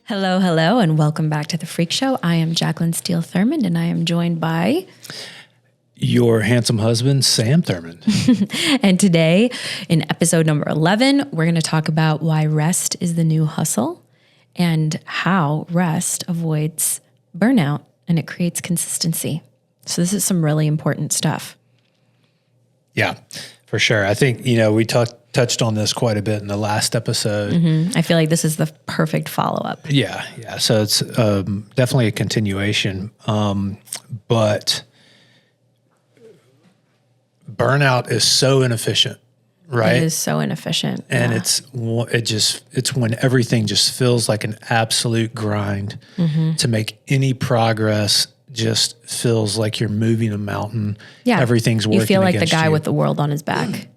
Hello, hello, and welcome back to The Freak Show. I am Jaclyn Steele Thurmond, and I am joined by... your handsome husband, Sam Thurmond. And today, in episode number 11, we're going to talk about why rest is the new hustle and how rest avoids burnout and it creates consistency. So this is some really important stuff. Yeah, for sure. I think, we touched on this quite a bit in the last episode. I feel like this is the perfect follow-up. Yeah. So it's definitely a continuation. But burnout is so inefficient, right? It is so inefficient. And it's when everything just feels like an absolute grind. To make any progress just feels like you're moving a mountain. Yeah. Everything's working You feel like the guy you. with the world on his back.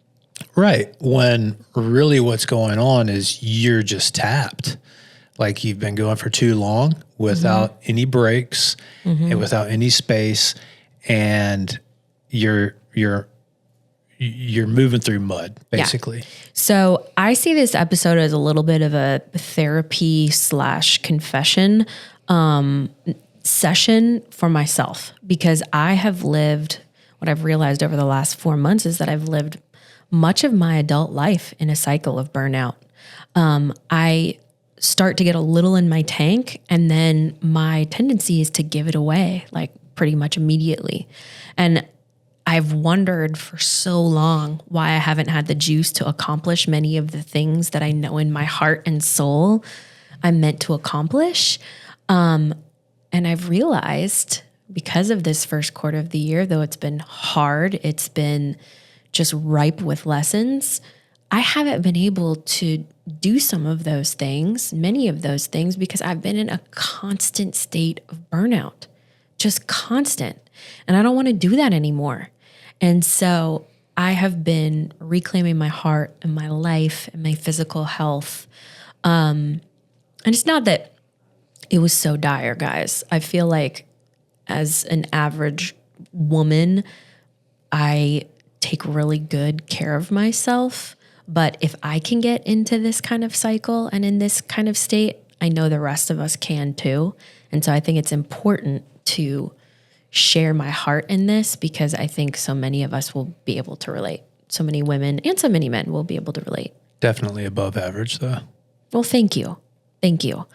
Right. When really what's going on is you're just tapped. Like you've been going for too long without any breaks and without any space. And you're moving through mud, basically. Yeah. So I see this episode as a little bit of a therapy / confession session for myself, because I have lived, what I've realized over the last 4 months is that I've lived much of my adult life in a cycle of burnout. I start to get a little in my tank, and then my tendency is to give it away, like pretty much immediately. And I've wondered for so long why I haven't had the juice to accomplish many of the things that I know in my heart and soul I'm meant to accomplish. And I've realized, because of this first quarter of the year, though it's been hard, it's been just ripe with lessons, I haven't been able to do some of those things, many of those things, because I've been in a constant state of burnout, just constant. And I don't want to do that anymore. And so I have been reclaiming my heart and my life and my physical health. And it's not that it was so dire, guys. I feel like as an average woman, I take really good care of myself. But if I can get into this kind of cycle and in this kind of state, I know the rest of us can too. And so I think it's important to share my heart in this, because I think so many of us will be able to relate. So many women and so many men will be able to relate. Definitely above average, though. Well, thank you. Thank you.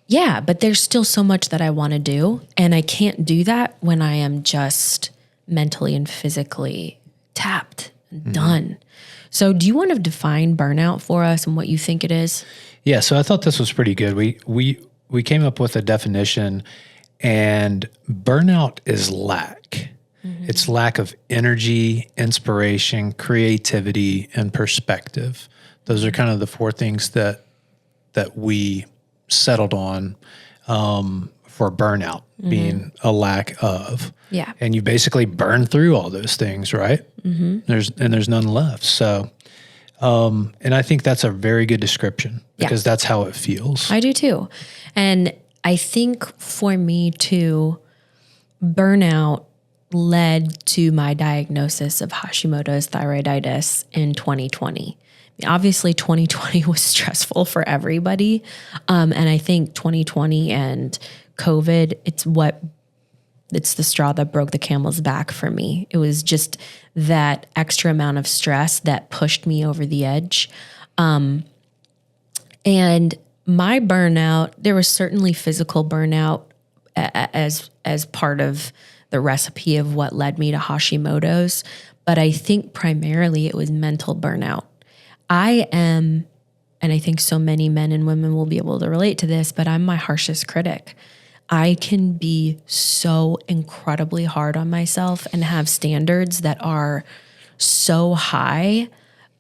Yeah, but there's still so much that I want to do, and I can't do that when I am just mentally and physically tapped and done. So do you want to define burnout for us and what you think it is? Yeah, so I thought this was pretty good. We came up with a definition, and burnout is lack. It's lack of energy, inspiration, creativity, and perspective. Those are kind of the four things that we settled on for burnout, being a lack of. Yeah. And you basically burn through all those things, right? There's none left. So, and I think that's a very good description, because that's how it feels. I do too. And I think for me too, burnout led to my diagnosis of Hashimoto's thyroiditis in 2020. Obviously, 2020 was stressful for everybody. And I think 2020 and COVID, it's the straw that broke the camel's back for me. It was just that extra amount of stress that pushed me over the edge. And my burnout, there was certainly physical burnout as part of the recipe of what led me to Hashimoto's. But I think primarily it was mental burnout. I am, and I think so many men and women will be able to relate to this, but I'm my harshest critic. I can be so incredibly hard on myself and have standards that are so high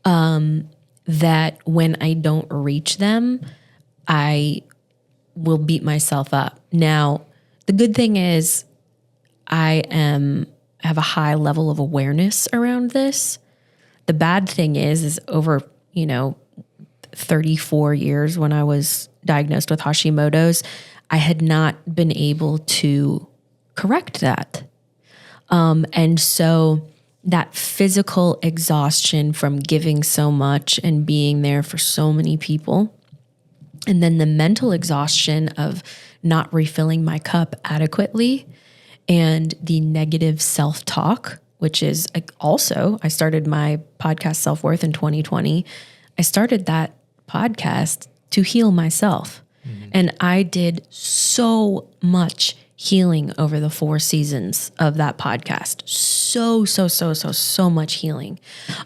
that when I don't reach them, I will beat myself up. Now, the good thing is I have a high level of awareness around this. The bad thing is over, 34 years when I was diagnosed with Hashimoto's, I had not been able to correct that. And so that physical exhaustion from giving so much and being there for so many people And then the mental exhaustion of not refilling my cup adequately, and the negative self-talk, which is also, I started my podcast Self-Worth in 2020. I started that podcast to heal myself. And I did so much healing over the 4 seasons of that podcast. So much healing.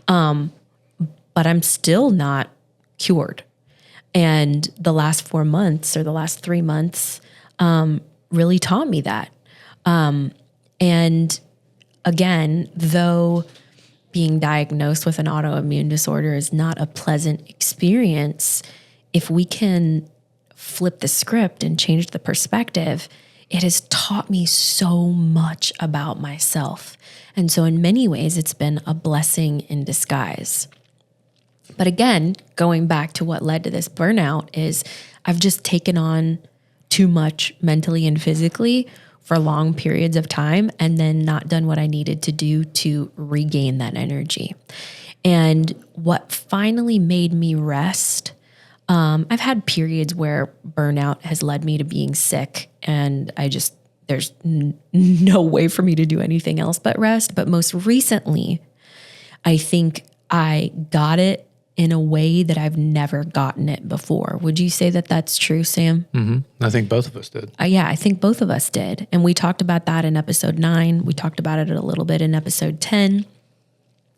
But I'm still not cured. And the last 4 months or the last 3 months really taught me that. And again, though being diagnosed with an autoimmune disorder is not a pleasant experience, if we can flip the script and change the perspective, it has taught me so much about myself. And so in many ways, it's been a blessing in disguise. But again, going back to what led to this burnout is I've just taken on too much mentally and physically for long periods of time and then not done what I needed to do to regain that energy. And what finally made me rest, I've had periods where burnout has led me to being sick, and there's no way for me to do anything else but rest. But most recently, I think I got it in a way that I've never gotten it before. Would you say that that's true, Sam? Mm-hmm. I think both of us did. Yeah, I think both of us did. And we talked about that in episode 9. We talked about it a little bit in episode 10.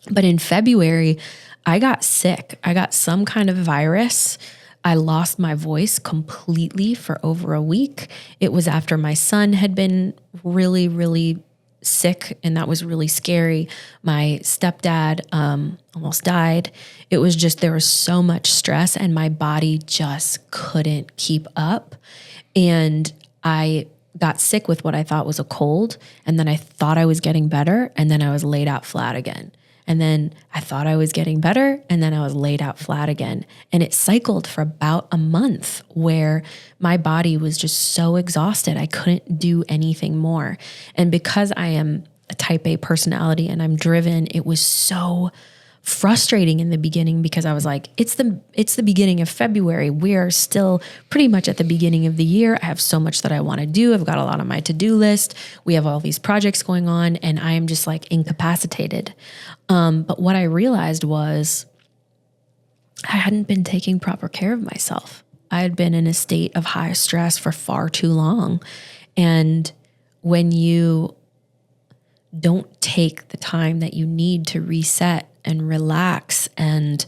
But in February, I got sick. I got some kind of virus. I lost my voice completely for over a week. It was after my son had been really, really sick, and that was really scary. My stepdad almost died. It was just, there was so much stress, and my body just couldn't keep up. And I got sick with what I thought was a cold, and then I thought I was getting better, and then I was laid out flat again. And then I thought I was getting better, and then I was laid out flat again. And it cycled for about a month where my body was just so exhausted, I couldn't do anything more. And because I am a type A personality and I'm driven, it was so frustrating in the beginning because I was like, it's the beginning of February. We are still pretty much at the beginning of the year. I have so much that I want to do. I've got a lot on my to-do list. We have all these projects going on, and I am just like incapacitated. But what I realized was I hadn't been taking proper care of myself. I had been in a state of high stress for far too long. And when you don't take the time that you need to reset and relax and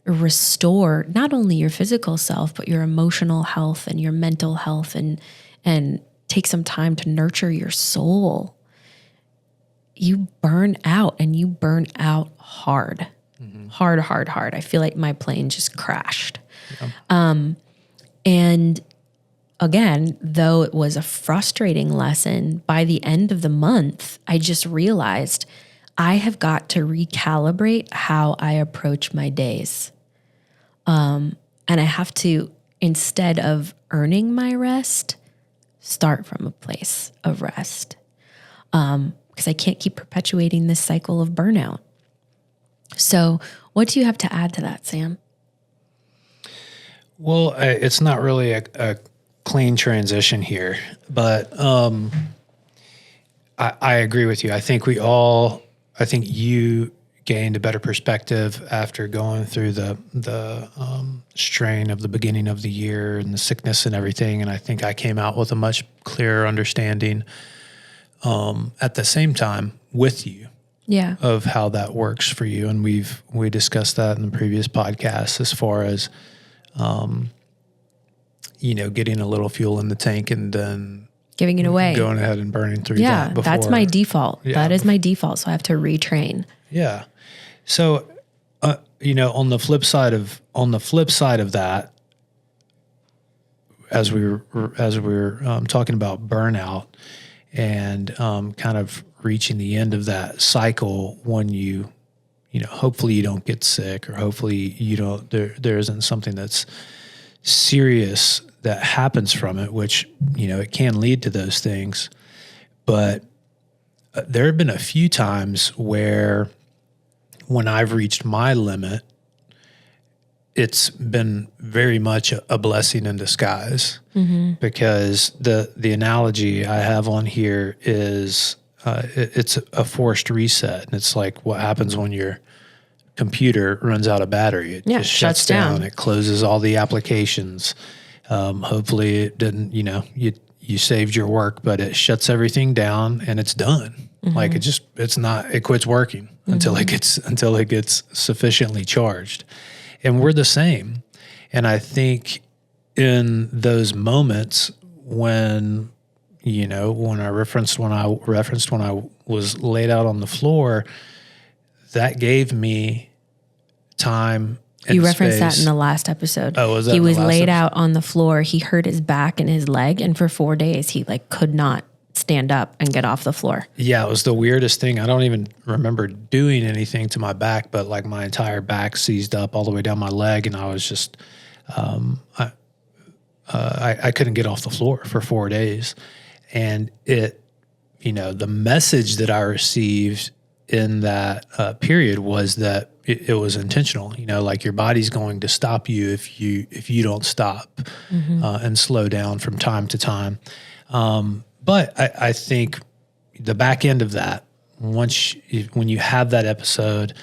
restore not only your physical self, but your emotional health and your mental health, and take some time to nurture your soul, you burn out, and you burn out hard. Mm-hmm. Hard. I feel like my plane just crashed. Yeah. And again, though it was a frustrating lesson, by the end of the month, I just realized I have got to recalibrate how I approach my days. And I have to, instead of earning my rest, start from a place of rest. Because I can't keep perpetuating this cycle of burnout. So what do you have to add to that, Sam? Well, it's not really a clean transition here, but I agree with you. I think you gained a better perspective after going through the strain of the beginning of the year and the sickness and everything. And I think I came out with a much clearer understanding at the same time with you. Yeah. Of how that works for you. And we discussed that in the previous podcast as far as, getting a little fuel in the tank and then giving it away, going ahead and burning through that before. That's my default. Yeah, that is my default. So I have to retrain. Yeah. So, on the flip side of that, as we were talking about burnout and kind of reaching the end of that cycle, when you hopefully you don't get sick, or hopefully you don't, there isn't something that's serious that happens from it, which, it can lead to those things. But there have been a few times where when I've reached my limit, it's been very much a blessing in disguise, because the analogy I have on here is it's a forced reset. And it's like what happens when your computer runs out of battery. It just shuts down. It closes all the applications. Hopefully it didn't, you saved your work, but it shuts everything down and it's done. Like it quits working until it gets sufficiently charged. And we're the same. And I think in those moments when I referenced when I was laid out on the floor, that gave me time. You referenced that in the last episode. Oh, was that? He was laid out on the floor. He hurt his back and his leg, and for 4 days he could not stand up and get off the floor. Yeah, it was the weirdest thing. I don't even remember doing anything to my back, but my entire back seized up all the way down my leg, and I was just I couldn't get off the floor for 4 days. And the message that I received in that period was that it was intentional. Your body's going to stop you if you don't stop and slow down from time to time. But I think the back end of that, when you have that episode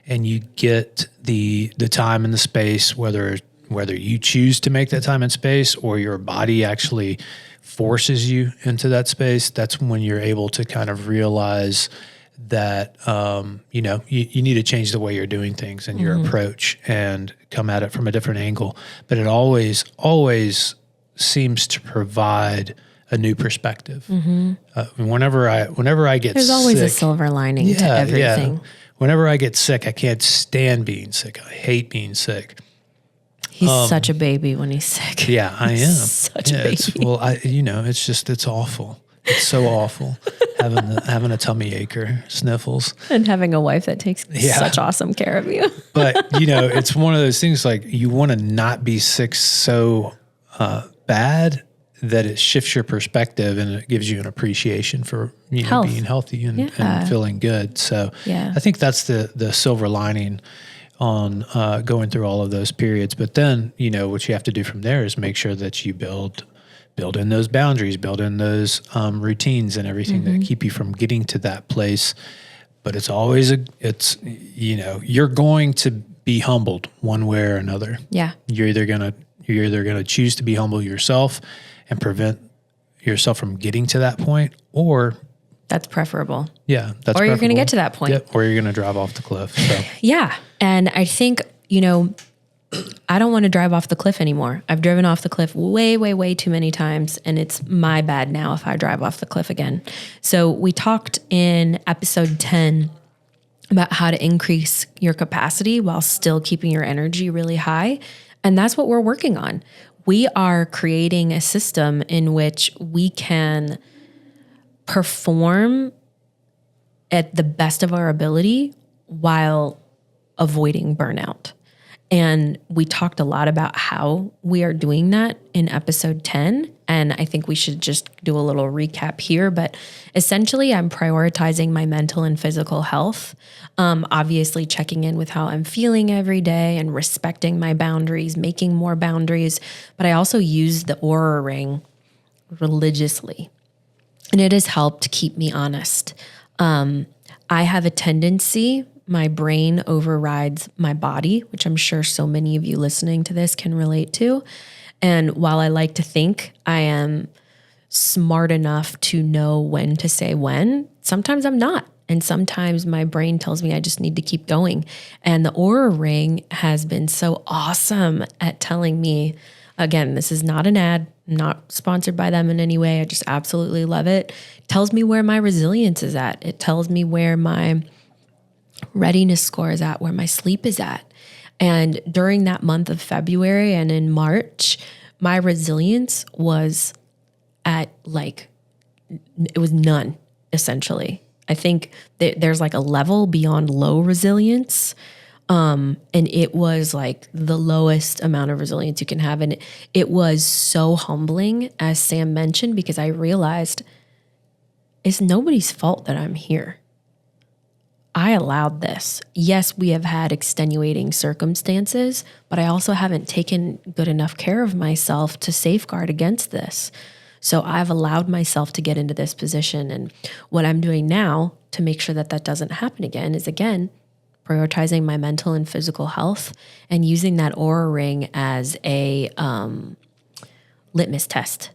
and you get the time and the space, whether you choose to make that time and space or your body actually forces you into that space, that's when you're able to kind of realize that, you need to change the way you're doing things and your approach and come at it from a different angle. But it always seems to provide a new perspective. Whenever I get There's sick, always a silver lining to everything. Yeah. Whenever I get sick, I can't stand being sick. I hate being sick. He's such a baby when he's sick. Yeah, I am. Such a baby. It's awful. It's so awful having a tummy ache or sniffles. And having a wife that takes such awesome care of you. But, it's one of those things you want to not be sick so bad that it shifts your perspective and it gives you an appreciation for being healthy and feeling good. So I think that's the silver lining on going through all of those periods. But then, what you have to do from there is make sure that you build in those boundaries, build in those routines and everything that keep you from getting to that place. But it's always you're going to be humbled one way or another. Yeah. You're either going to choose to be humble yourself and prevent yourself from getting to that point, or that's preferable. Yeah. That's or you're going to get to that point. Yep, or you're going to drive off the cliff. So. Yeah. And I think, I don't want to drive off the cliff anymore. I've driven off the cliff way, way, way too many times, and it's my bad now if I drive off the cliff again. So we talked in episode 10 about how to increase your capacity while still keeping your energy really high. And that's what we're working on. We are creating a system in which we can perform at the best of our ability while avoiding burnout. And we talked a lot about how we are doing that in episode 10. And I think we should just do a little recap here. But essentially, I'm prioritizing my mental and physical health. Obviously, checking in with how I'm feeling every day and respecting my boundaries, making more boundaries. But I also use the Aura Ring religiously. And it has helped keep me honest. I have a tendency, my brain overrides my body, which I'm sure so many of you listening to this can relate to. And while I like to think I am smart enough to know when to say when, sometimes I'm not. And sometimes my brain tells me I just need to keep going. And the Aura Ring has been so awesome at telling me, again, this is not an ad, not sponsored by them in any way. I just absolutely love it. It tells me where my resilience is at. It tells me where my readiness score is at, where my sleep is at. And during that month of February and in March, my resilience was at it was none, essentially. I think there's a level beyond low resilience. And it was the lowest amount of resilience you can have. And it was so humbling, as Sam mentioned, because I realized it's nobody's fault that I'm here. I allowed this. Yes, we have had extenuating circumstances, but I also haven't taken good enough care of myself to safeguard against this. So I've allowed myself to get into this position. And what I'm doing now to make sure that that doesn't happen again is, again, prioritizing my mental and physical health and using that Aura Ring as a litmus test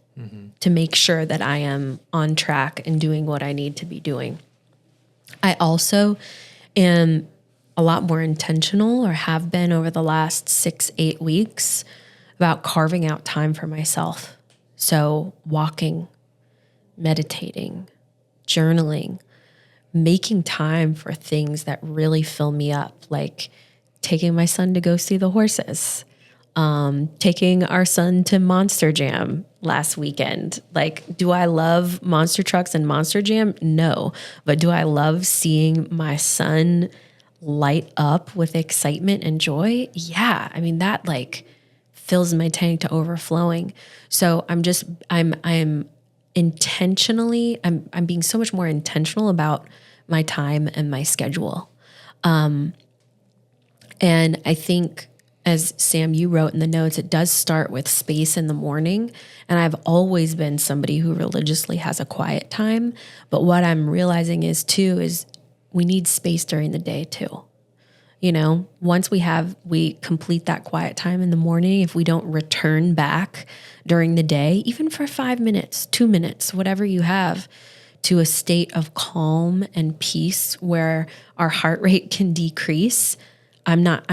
to make sure that I am on track and doing what I need to be doing. I also am a lot more intentional, or have been over the last 6-8 weeks, about carving out time for myself. So walking, meditating, journaling, making time for things that really fill me up, like taking my son to go see the horses, taking our son to Monster Jam last weekend. Like, do I love monster trucks and Monster Jam? No. But do I love seeing my son light up with excitement and joy? Yeah. I mean, that like fills my tank to overflowing. So I'm intentionally, I'm being so much more intentional about my time and my schedule. And I think, as Sam, you wrote in the notes, it does start with space in the morning. And I've always been somebody who religiously has a quiet time. But what I'm realizing is we need space during the day too. You know, once we complete that quiet time in the morning, if we don't return back during the day, even for 5 minutes, 2 minutes, whatever you have, to a state of calm and peace where our heart rate can decrease, I'm not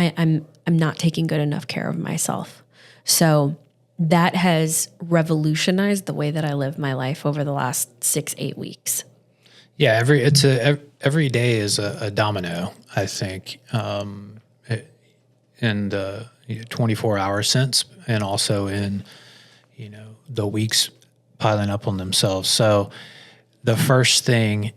taking good enough care of myself. So that has revolutionized the way that I live my life over the last 6-8 weeks. Yeah, every day is a domino, I think, in the 24-hour sense, and also in the weeks piling up on themselves. So the first thing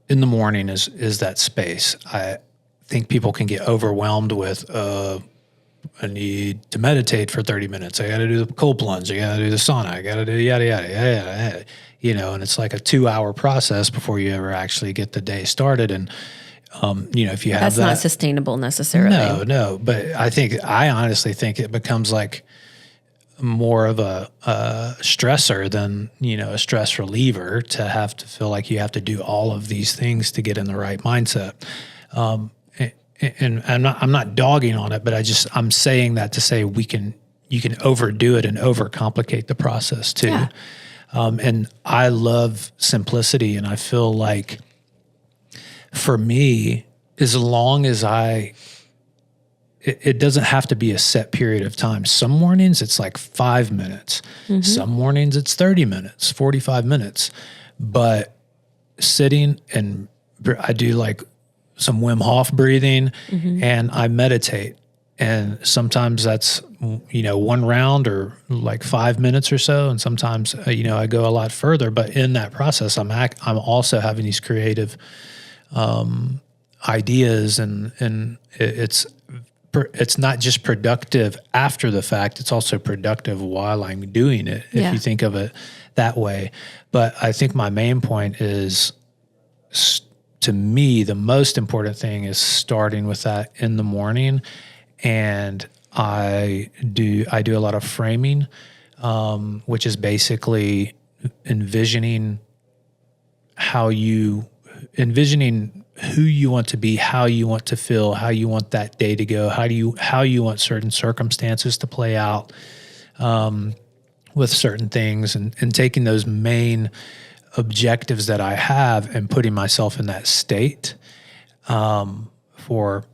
in the morning is that space. I think people can get overwhelmed with, I need to meditate for 30 minutes. I got to do the cold plunge. I got to do the sauna. I got to do yada, yada, yada, yada, and it's like a 2-hour process before you ever actually get the day started. And, if you have that's not sustainable necessarily. No. But I honestly think it becomes like more of a stressor than, a stress reliever to have to feel like you have to do all of these things to get in the right mindset. And I'm not dogging on it, but I'm saying that to say you can overdo it and overcomplicate the process too. Yeah. And I love simplicity, and I feel like for me, as long as it doesn't have to be a set period of time. Some mornings it's like 5 minutes. Mm-hmm. Some mornings it's 30 minutes, 45 minutes. But sitting, and I do like some Wim Hof breathing, mm-hmm. and I meditate. And sometimes that's, one round or like 5 minutes or so. And sometimes, I go a lot further, but in that process, I'm also having these creative, ideas, and it's not just productive after the fact. It's also productive while I'm doing it, if you think of it that way. But I think my main point is, to me, the most important thing is starting with that in the morning. And I do a lot of framing, which is basically envisioning who you want to be, how you want to feel, how you want that day to go, how you want certain circumstances to play out, with certain things, and taking those main objectives that I have and putting myself in that state, for,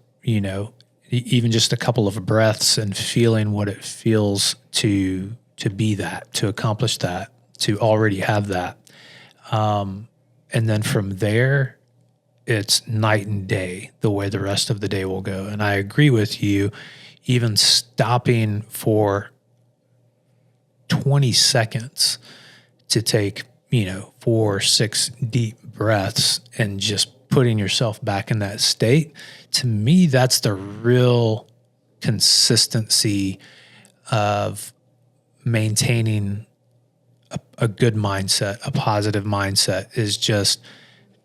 even just a couple of breaths, and feeling what it feels to be that, to accomplish that, to already have that. And then from there, it's night and day, the way the rest of the day will go. And I agree with you, even stopping for 20 seconds to take, 4 or 6 deep breaths and just putting yourself back in that state. To me, that's the real consistency of maintaining a good mindset, a positive mindset, is just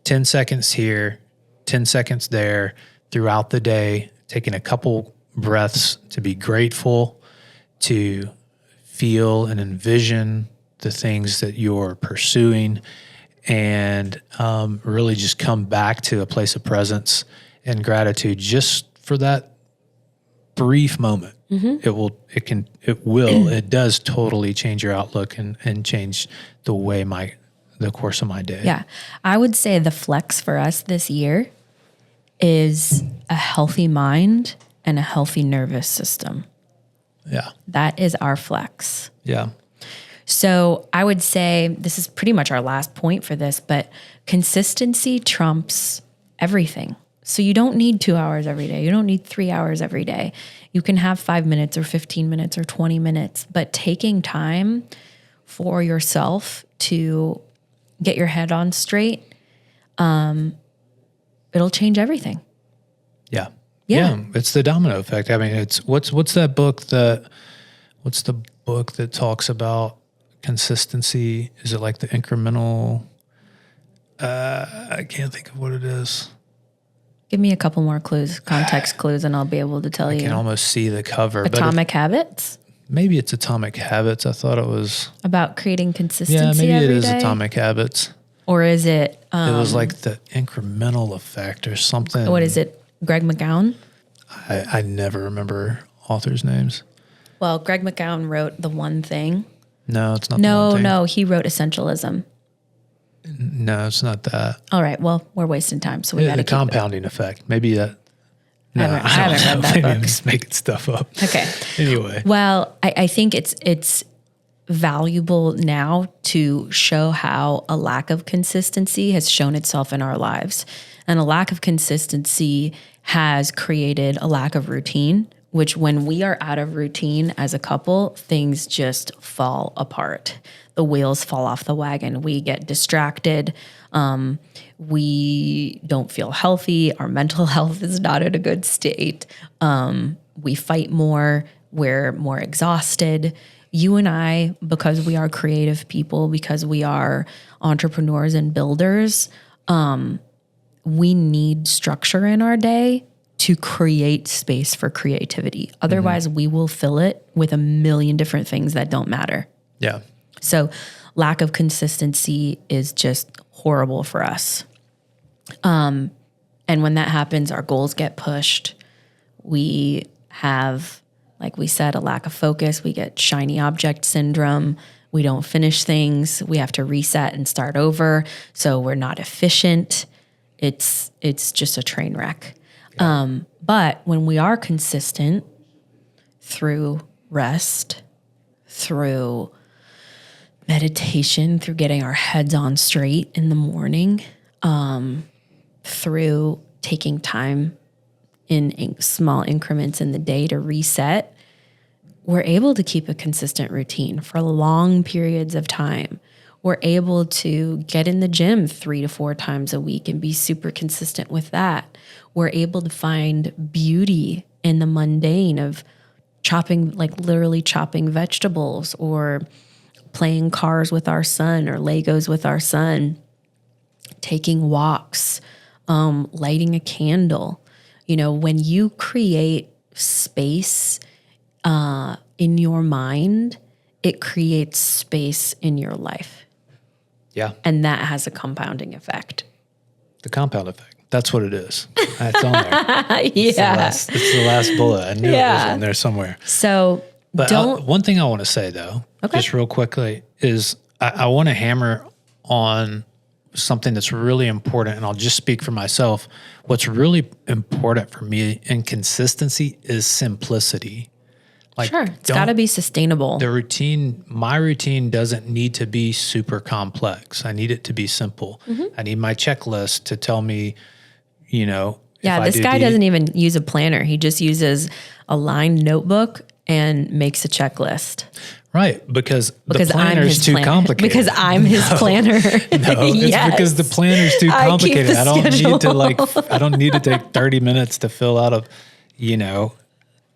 10 seconds here, 10 seconds there throughout the day, taking a couple breaths to be grateful, to feel and envision the things that you're pursuing, and really just come back to a place of presence and gratitude just for that brief moment. It does totally change your outlook and change the course of my day. Yeah. I would say the flex for us this year is a healthy mind and a healthy nervous system. Yeah. That is our flex. Yeah. So I would say this is pretty much our last point for this, but consistency trumps everything. So you don't need 2 hours every day. You don't need 3 hours every day. You can have 5 minutes or 15 minutes or 20 minutes, but taking time for yourself to get your head on straight, it'll change everything. Yeah. Yeah. It's the domino effect. I mean, it's what's the book that talks about consistency? Is it like the incremental? I can't think of what it is. Give me a couple more clues, context clues, and I'll be able to tell you. I can almost see the cover. Atomic Habits? Maybe it's Atomic Habits. I thought it was. About creating consistency maybe every it is day? Atomic Habits. Or is it... it was like the incremental effect or something. What is it? Greg McGowan? I never remember authors' names. Well, Greg McGowan wrote The One Thing. No, it's not The One Thing. No, he wrote Essentialism. No, it's not that. All right, well, we're wasting time, so we got to The keep compounding effect. Maybe that. No, I haven't read that Maybe book. I'm just making stuff up. Okay. Anyway. Well, I think it's valuable now to show how a lack of consistency has shown itself in our lives. And a lack of consistency has created a lack of routine, which when we are out of routine as a couple, things just fall apart. The wheels fall off the wagon. We get distracted. We don't feel healthy. Our mental health is not in a good state. We fight more. We're more exhausted. You and I, because we are creative people, because we are entrepreneurs and builders, we need structure in our day to create space for creativity. Otherwise, we will fill it with a million different things that don't matter. Yeah. So lack of consistency is just horrible for us. And when that happens, our goals get pushed. We have, like we said, a lack of focus. We get shiny object syndrome. We don't finish things. We have to reset and start over. So we're not efficient. It's just a train wreck. Yeah. But when we are consistent through rest, through meditation, through getting our heads on straight in the morning, through taking time in small increments in the day to reset, we're able to keep a consistent routine for long periods of time. We're able to get in the gym 3 to 4 times a week and be super consistent with that. We're able to find beauty in the mundane of literally chopping vegetables or playing cars with our son or Legos with our son, taking walks, lighting a candle. You know, when you create space in your mind, it creates space in your life. Yeah. And that has a compounding effect. The compound effect. That's what it is. It's on there. Yeah. It's the last bullet. I knew it was in there somewhere. So But one thing I want to say, though, just real quickly, is I want to hammer on something that's really important, and I'll just speak for myself. What's really important for me in consistency is simplicity. Sure, it's got to be sustainable. My routine doesn't need to be super complex. I need it to be simple. I need my checklist to tell me, this guy doesn't even use a planner. He just uses a lined notebook and makes a checklist. Right, because the planner's too complicated. Because I'm his planner. No, it's because the planner's too complicated. I don't need to take 30 minutes to fill out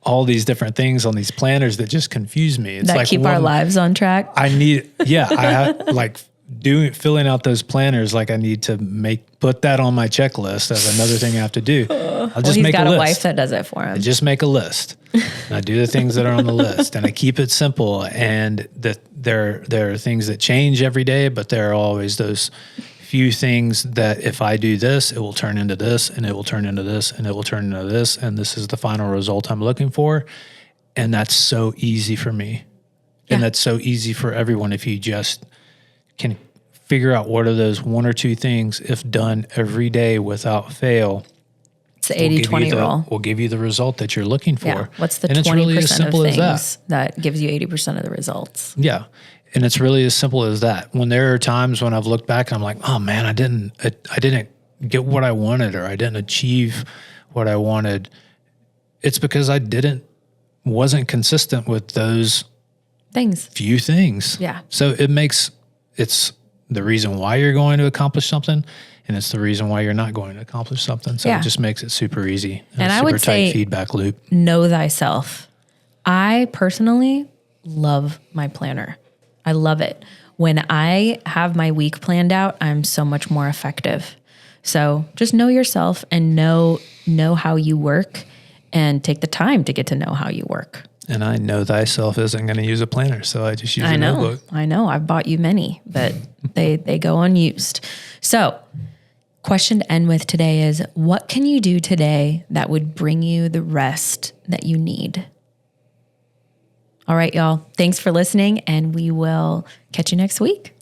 all these different things on these planners that just confuse me. It's that keep our lives on track. I need, filling out those planners, like I need to put that on my checklist as another thing I have to do. I'll just he's make got a a list. wife that does it for him. I just make a list. And I do the things that are on the list, and I keep it simple. And that there are things that change every day, but there are always those few things that if I do this, it will turn into this, and it will turn into this, and it will turn into this, and this is the final result I'm looking for. And that's so easy for me. Yeah. And that's so easy for everyone if you just can figure out what are those one or two things, if done every day without fail. It's the 80-20 rule. Will give you the result that you're looking for. Yeah. What's the and 20% it's really as simple of things as that gives you 80% of the results? Yeah. And it's really as simple as that. When there are times when I've looked back and I'm like, oh man, I didn't get what I wanted, or I didn't achieve what I wanted. It's because I wasn't consistent with those few things. Yeah. So it's the reason why you're going to accomplish something, and it's the reason why you're not going to accomplish something. So it just makes it super easy. And I would say, tight feedback loop. Know thyself. I personally love my planner. I love it. When I have my week planned out, I'm so much more effective. So just know yourself and know how you work, and take the time to get to know how you work. And I know thyself isn't going to use a planner, so I just use a notebook. I know. I've bought you many, but they go unused. So, question to end with today is, what can you do today that would bring you the rest that you need? All right, y'all. Thanks for listening, and we will catch you next week.